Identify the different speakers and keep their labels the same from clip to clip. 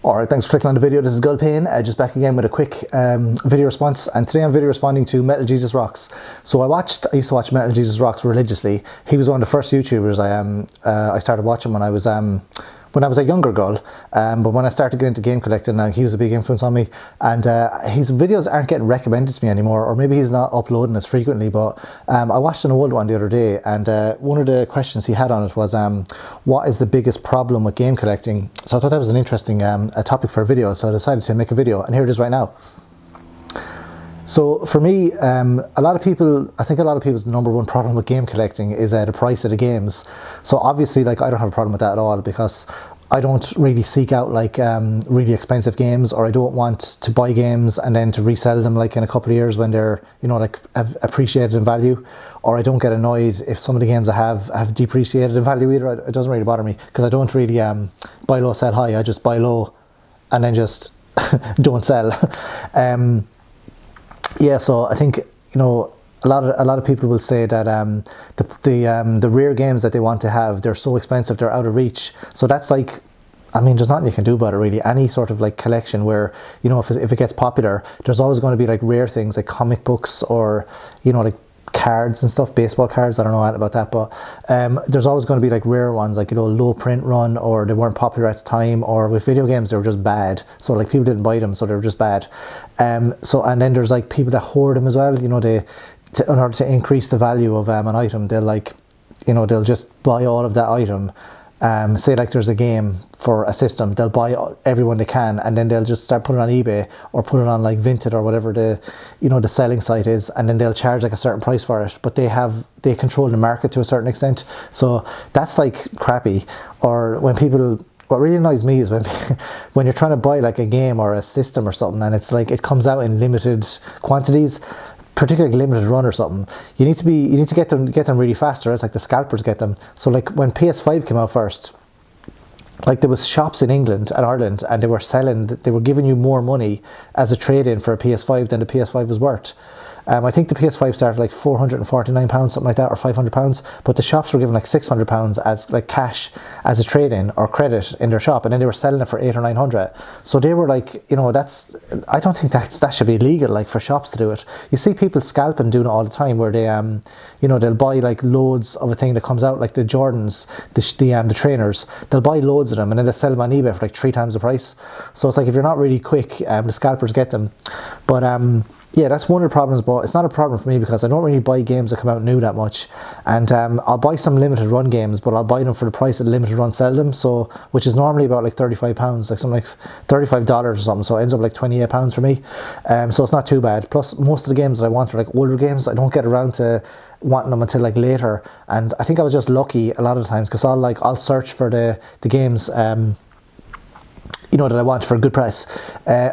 Speaker 1: Alright, thanks for clicking on the video. This is Gulpane, just back again with a quick video response, and today I'm video responding to Metal Jesus Rocks. So I used to watch Metal Jesus Rocks religiously. He was one of the first YouTubers I started watching when I was a younger girl, but when I started getting into game collecting, he was a big influence on me, and his videos aren't getting recommended to me anymore, or maybe he's not uploading as frequently, but I watched an old one the other day, and one of the questions he had on it was, what is the biggest problem with game collecting? So I thought that was an interesting a topic for a video, so I decided to make a video, and here it is right now. So for me, I think a lot of people's number one problem with game collecting is the price of the games. So obviously, like, I don't have a problem with that at all, because I don't really seek out like really expensive games, or I don't want to buy games and then to resell them like in a couple of years when they're, you know, like have appreciated in value. Or I don't get annoyed if some of the games I have depreciated in value either. It doesn't really bother me, because I don't really buy low, sell high. I just buy low and then just don't sell. Yeah, so I think, you know, a lot of people will say that the rare games that they want to have, they're so expensive, they're out of reach. So that's like, I mean, there's nothing you can do about it really. Any sort of like collection where, you know, if it gets popular, there's always going to be like rare things like comic books, or, you know, like cards and stuff, baseball cards. I don't know about that, but there's always going to be like rare ones, like, you know, low print run, or they weren't popular at the time, or with video games they were just bad, so like people didn't buy them, so they were just bad. So, and then there's like people that hoard them as well, you know, in order to increase the value of an item, they'll, like, you know, they'll just buy all of that item. Say like there's a game for a system, they'll buy everyone they can, and then they'll just start putting it on eBay or put it on like Vinted or whatever the, you know, the selling site is, and then they'll charge like a certain price for it, but they control the market to a certain extent. So that's like crappy. Or when people, what really annoys me is when you're trying to buy like a game or a system or something, and it's like it comes out in limited quantities, particularly limited run or something. You need to get them really fast, or else like the scalpers get them. So like when PS5 came out first, like there was shops in England and Ireland, and they were giving you more money as a trade-in for a PS5 than the PS5 was worth. I think the PS5 started like £449, something like that, or £500, but the shops were giving like £600 as like cash as a trade-in or credit in their shop, and then they were selling it for £800 or £900. So they were like, you know, I don't think that should be legal, like, for shops to do it. You see people scalping doing it all the time, where they you know, they'll buy like loads of a thing that comes out, like the Jordans, the trainers. They'll buy loads of them, and then they'll sell them on eBay for like 3 times the price. So it's like, if you're not really quick, the scalpers get them. But yeah, that's one of the problems, but it's not a problem for me, because I don't really buy games that come out new that much. And I'll buy some limited run games, but I'll buy them for the price that limited run sell them, so, which is normally about like £35, like something like $35 or something, so it ends up like £28 for me. So it's not too bad. Plus, most of the games that I want are like older games. I don't get around to wanting them until like later, and I think I was just lucky a lot of the times, because I'll search for the games you know, that I want for a good price.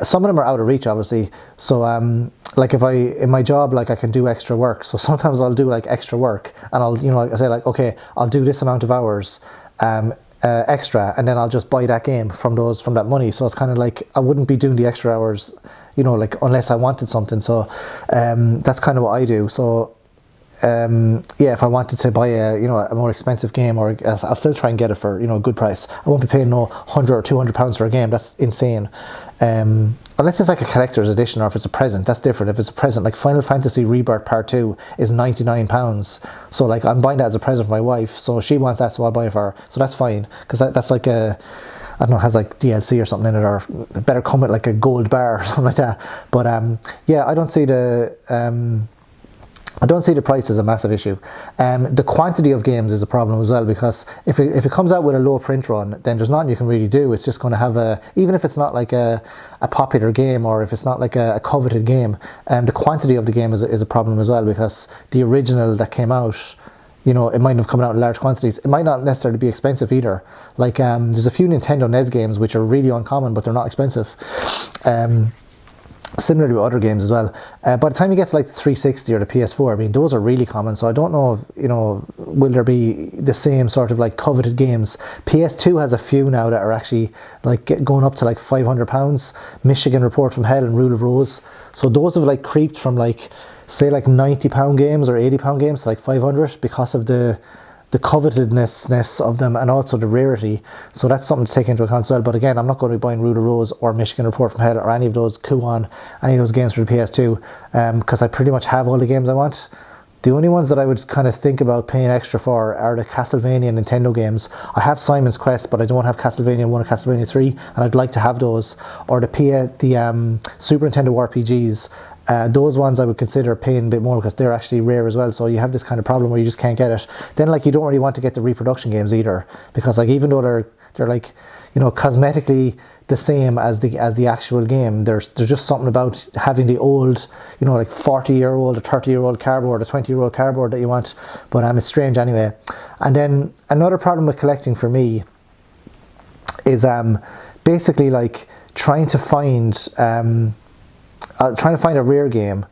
Speaker 1: Some of them are out of reach, obviously. So like in my job, like, I can do extra work, so sometimes I'll do like extra work, and I'll, you know, like I say, like, okay, I'll do this amount of hours extra, and then I'll just buy that game from that money. So it's kind of like, I wouldn't be doing the extra hours, you know, like, unless I wanted something. So that's kind of what I do. So yeah, if I wanted to buy a more expensive game, or I'll still try and get it for, you know, a good price. I won't be paying no £100 or £200 for a game. That's insane. Unless it's like a collector's edition, or if it's a present, that's different. If it's a present, like Final Fantasy Rebirth Part 2 is £99. So like, I'm buying that as a present for my wife, so she wants that, so I'll buy it for her. So that's fine, because that's like a, I don't know, has like DLC or something in it, or it better come with like a gold bar or something like that. But yeah, I don't see the price as a massive issue. The quantity of games is a problem as well, because if it comes out with a low print run, then there's nothing you can really do. It's just going to have even if it's not like a popular game, or if it's not like a coveted game, the quantity of the game is a problem as well, because the original that came out, you know, it might have come out in large quantities. It might not necessarily be expensive either. Like there's a few Nintendo NES games which are really uncommon, but they're not expensive. Similarly with other games as well. By the time you get to like the 360 or the PS4, I mean, those are really common. So I don't know if, you know, will there be the same sort of like coveted games. PS2 has a few now that are actually like going up to like £500. Michigan Report from Hell and Rule of Rose. So those have like creeped from like, say, like £90 games or £80 games to like 500, because of the the covetedness of them, and also the rarity. So that's something to take into account as well. But again, I'm not going to be buying Rule of Rose or Michigan Report from Hell or any of those Kuon, any of those games for the PS2, because I pretty much have all the games I want. The only ones that I would kind of think about paying extra for are the Castlevania Nintendo games. I have Simon's Quest, but I don't have Castlevania 1 or Castlevania 3, and I'd like to have those. Or the Super Nintendo RPGs. Those ones I would consider paying a bit more because they're actually rare as well. So you have this kind of problem where you just can't get it. Then like you don't really want to get the reproduction games either, because like even though they're like, you know, cosmetically the same as the actual game, there's just something about having the old, you know, like 40-year-old or 30-year-old cardboard or 20-year-old cardboard that you want. But it's strange anyway. And then another problem with collecting for me is basically like trying to find a rare game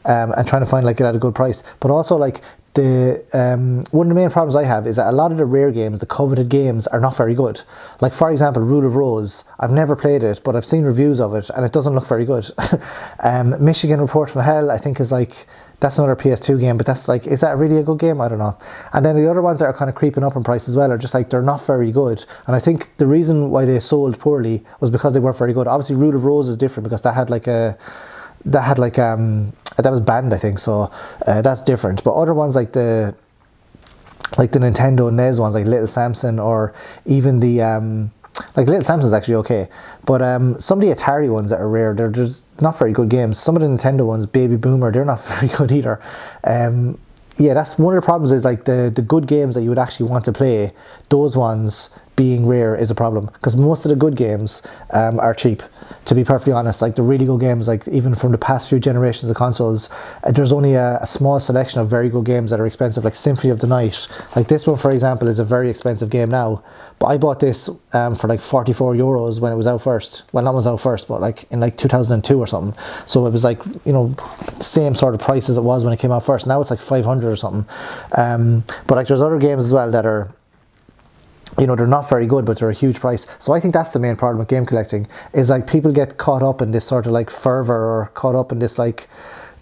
Speaker 1: and trying to find like it at a good price. But also like one of the main problems I have is that a lot of the rare games, the coveted games, are not very good. Like for example, Rule of Rose, I've never played it, but I've seen reviews of it and it doesn't look very good. Michigan Report from Hell, I think is like, that's another PS2 game, but that's like, is that really a good game? I don't know. And then the other ones that are kind of creeping up in price as well are just like, they're not very good. And I think the reason why they sold poorly was because they weren't very good. Obviously Rule of Rose is different because that was banned, I think, so that's different. But other ones like the Nintendo NES ones, like Little Samson, or even the like Little Samson's actually okay, but some of the Atari ones that are rare, they're just not very good games. Some of the Nintendo ones, Baby Boomer, they're not very good either. Yeah, that's one of the problems, is like the good games that you would actually want to play, those ones being rare is a problem, because most of the good games are cheap, to be perfectly honest. Like the really good games, like even from the past few generations of consoles, there's only a small selection of very good games that are expensive, like Symphony of the Night. Like this one, for example, is a very expensive game now, but I bought this for like €44 when it was out first. Well, not when it was out first, but like in like 2002 or something. So it was like, you know, same sort of price as it was when it came out first. Now it's like 500 or something. But like there's other games as well that are, you know, they're not very good, but they're a huge price. So I think that's the main problem with game collecting, is like people get caught up in this sort of like fervor, or caught up in this like,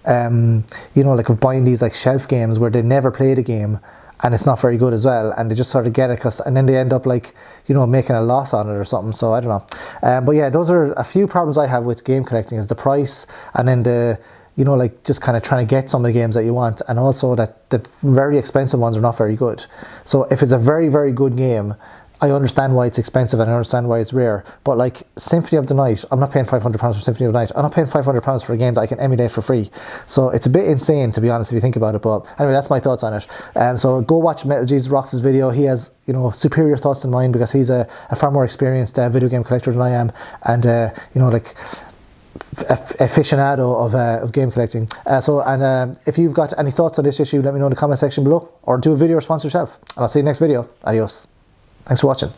Speaker 1: you know, like of buying these like shelf games where they never played a game and it's not very good as well, and they just sort of get it and then they end up like, you know, making a loss on it or something. So I don't know. But yeah, those are a few problems I have with game collecting, is the price, and then the, you know, like just kind of trying to get some of the games that you want, and also that the very expensive ones are not very good. So if it's a very, very good game, I understand why it's expensive and I understand why it's rare. But like Symphony of the Night, I'm not paying £500 for Symphony of the Night. I'm not paying £500 for a game that I can emulate for free. So it's a bit insane, to be honest, if you think about it. But anyway, that's my thoughts on it. So go watch Metal Jesus Rocks' video. He has, you know, superior thoughts than mine, because he's a far more experienced video game collector than I am, and you know, like aficionado of game collecting. If you've got any thoughts on this issue, let me know in the comment section below, or do a video response yourself, and I'll see you next video. Adios. Thanks for watching.